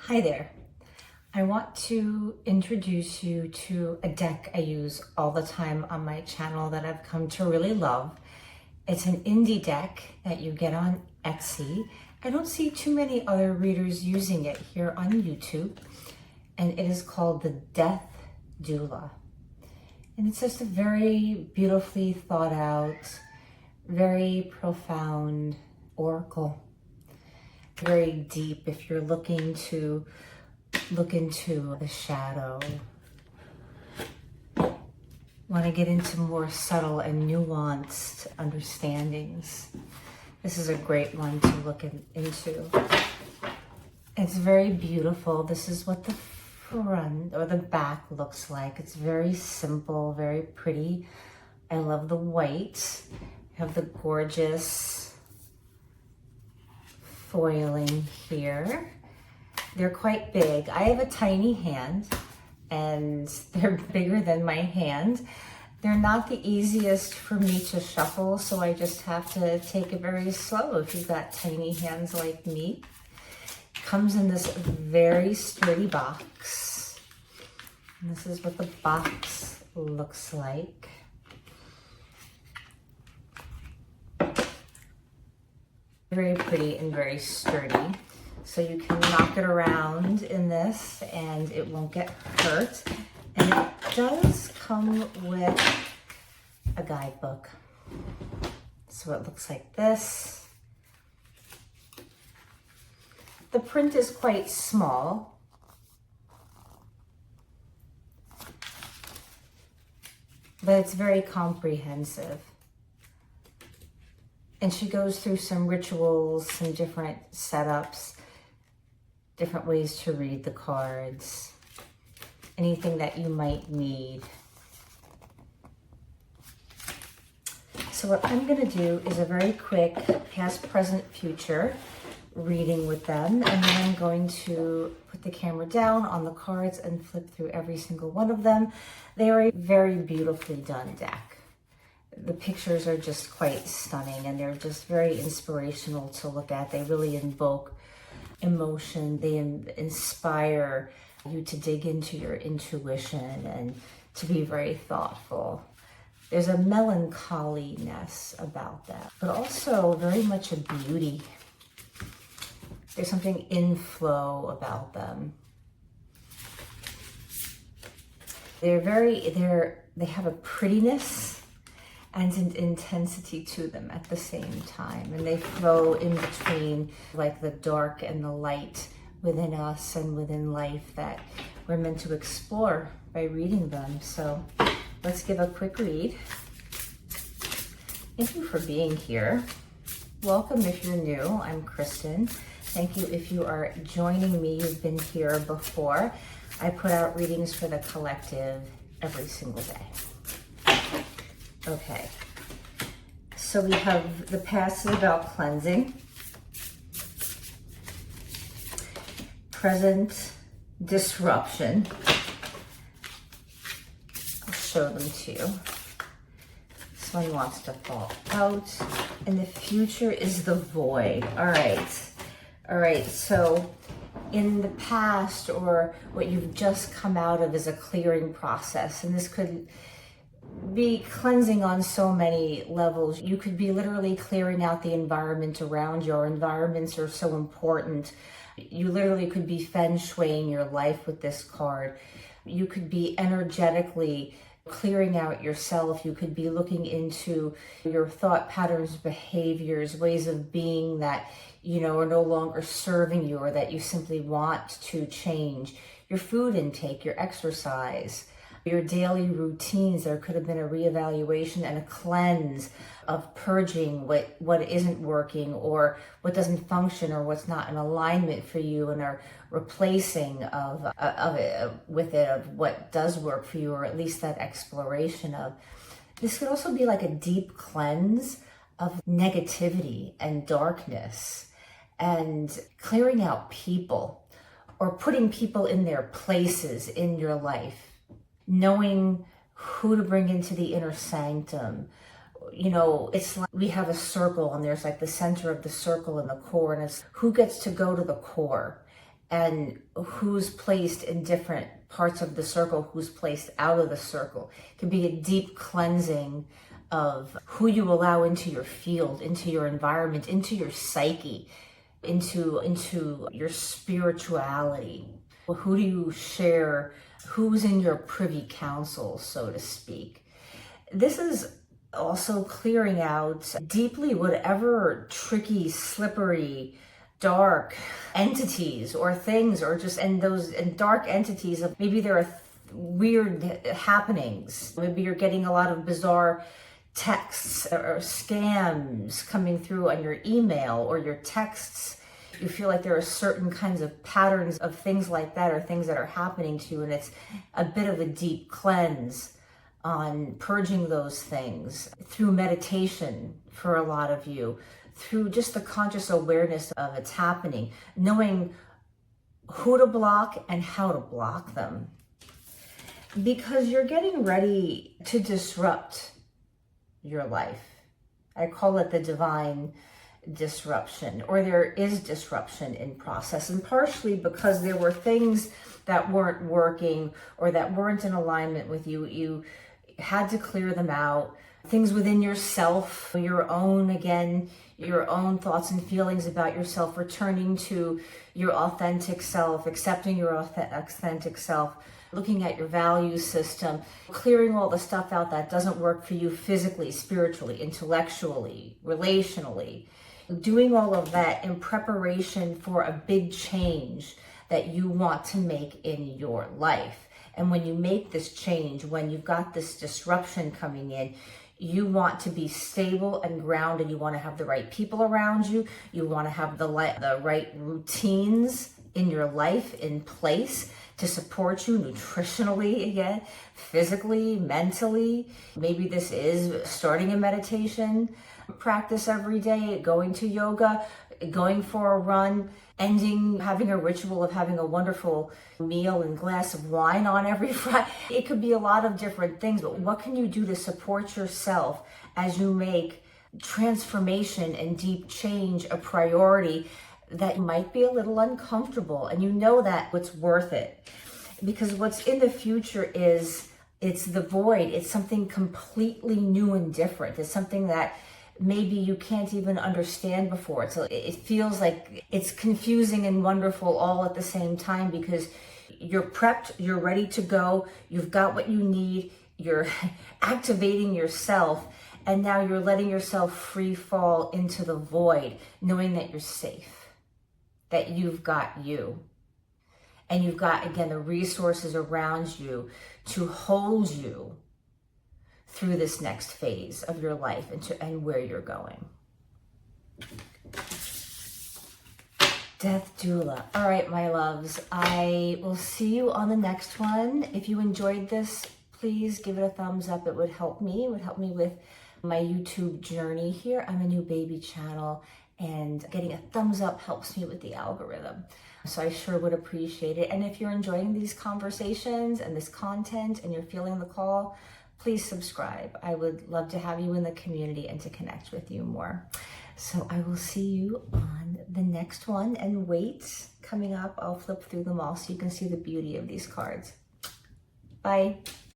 Hi there. I want to introduce you to a deck I use all the time on my channel that I've come to really love. It's an indie deck that you get on Etsy. I don't see too many other readers using it here on YouTube, and it is called the Death Doula. And it's just a very beautifully thought out, very profound oracle. Very deep if you're looking to look into the shadow. Want to get into more subtle and nuanced understandings. This is a great one to look into. It's very beautiful. This is what the front or the back looks like. It's very simple, very pretty. I love the white. I have the gorgeous foiling here. They're quite big. I have a tiny hand and they're bigger than my hand. They're not the easiest for me to shuffle, so I just have to take it very slow if you've got tiny hands like me. Comes in this very sturdy box. And this is what the box looks like. Very pretty and very sturdy. So you can knock it around in this and it won't get hurt. And it does come with a guidebook. So it looks like this. The print is quite small. But it's very comprehensive. And she goes through some rituals, some different setups, different ways to read the cards, anything that you might need. So what I'm going to do is a very quick past, present, future reading with them. And then I'm going to put the camera down on the cards and flip through every single one of them. They are a very beautifully done deck. The pictures are just quite stunning and they're just very inspirational to look at. They really invoke emotion. They inspire you to dig into your intuition and to be very thoughtful. There's a melancholiness about that, but also very much a beauty. There's something in flow about them. They have a prettiness and an intensity to them at the same time. And they flow in between like the dark and the light within us and within life that we're meant to explore by reading them. So let's give a quick read. Thank you for being here. Welcome if you're new. I'm Kristen. Thank you if you are joining me. You've been here before. I put out readings for the collective every single day. Okay, so we have the past is about cleansing, present disruption. I'll show them to you. This one wants to fall out, and the future is the void. All right, so in the past or what you've just come out of is a clearing process, and this could be cleansing on so many levels. You could be literally clearing out the environment around you. Your environments are so important. You literally could be feng shuiing your life with this card. You could be energetically clearing out yourself. You could be looking into your thought patterns, behaviors, ways of being that, are no longer serving you or that you simply want to change. Your food intake, your exercise, your daily routines. There could have been a reevaluation and a cleanse of purging what isn't working or what doesn't function or what's not in alignment for you, and are replacing of what does work for you, or at least that exploration of. This could also be like a deep cleanse of negativity and darkness and clearing out people or putting people in their places in your life. Knowing who to bring into the inner sanctum. It's like we have a circle and there's like the center of the circle and the core, and it's who gets to go to the core and who's placed in different parts of the circle, who's placed out of the circle. It can be a deep cleansing of who you allow into your field, into your environment, into your psyche, into your spirituality. Who do you share? Who's in your privy council, so to speak? This is also clearing out deeply whatever tricky, slippery, dark entities or things, or just and dark entities of maybe there are weird happenings. Maybe you're getting a lot of bizarre texts or scams coming through on your email or your texts. You feel like there are certain kinds of patterns of things like that, or things that are happening to you, and it's a bit of a deep cleanse on purging those things through meditation for a lot of you, through just the conscious awareness of it's happening, knowing who to block and how to block them. Because you're getting ready to disrupt your life. I call it the divine disruption, or there is disruption in process, and partially because there were things that weren't working or that weren't in alignment with you. You had to clear them out. Things within yourself, your own thoughts and feelings about yourself, returning to your authentic self, accepting your authentic self, looking at your value system, clearing all the stuff out that doesn't work for you physically, spiritually, intellectually, relationally, doing all of that in preparation for a big change that you want to make in your life. And when you make this change, when you've got this disruption coming in, you want to be stable and grounded. You want to have the right people around you. You want to have the right routines in your life in place to support you nutritionally, again, physically, mentally. Maybe this is starting a meditation practice every day, going to yoga, going for a run, having a ritual of having a wonderful meal and glass of wine on every Friday. It could be a lot of different things, but what can you do to support yourself as you make transformation and deep change a priority that might be a little uncomfortable, and you know that it's worth it? Because what's in the future it's the void. It's something completely new and different. It's something that maybe you can't even understand before. So it feels like it's confusing and wonderful all at the same time, because you're prepped, you're ready to go, you've got what you need, you're activating yourself, and now you're letting yourself free fall into the void, knowing that you're safe, that you've got you. And you've got, again, the resources around you to hold you through this next phase of your life and where you're going. Death Doula. All right, my loves, I will see you on the next one. If you enjoyed this, please give it a thumbs up. It would help me. It would help me with my YouTube journey here. I'm a new baby channel, and getting a thumbs up helps me with the algorithm. So I sure would appreciate it. And if you're enjoying these conversations and this content and you're feeling the call, please subscribe. I would love to have you in the community and to connect with you more. So I will see you on the next one. And wait, coming up, I'll flip through them all so you can see the beauty of these cards. Bye.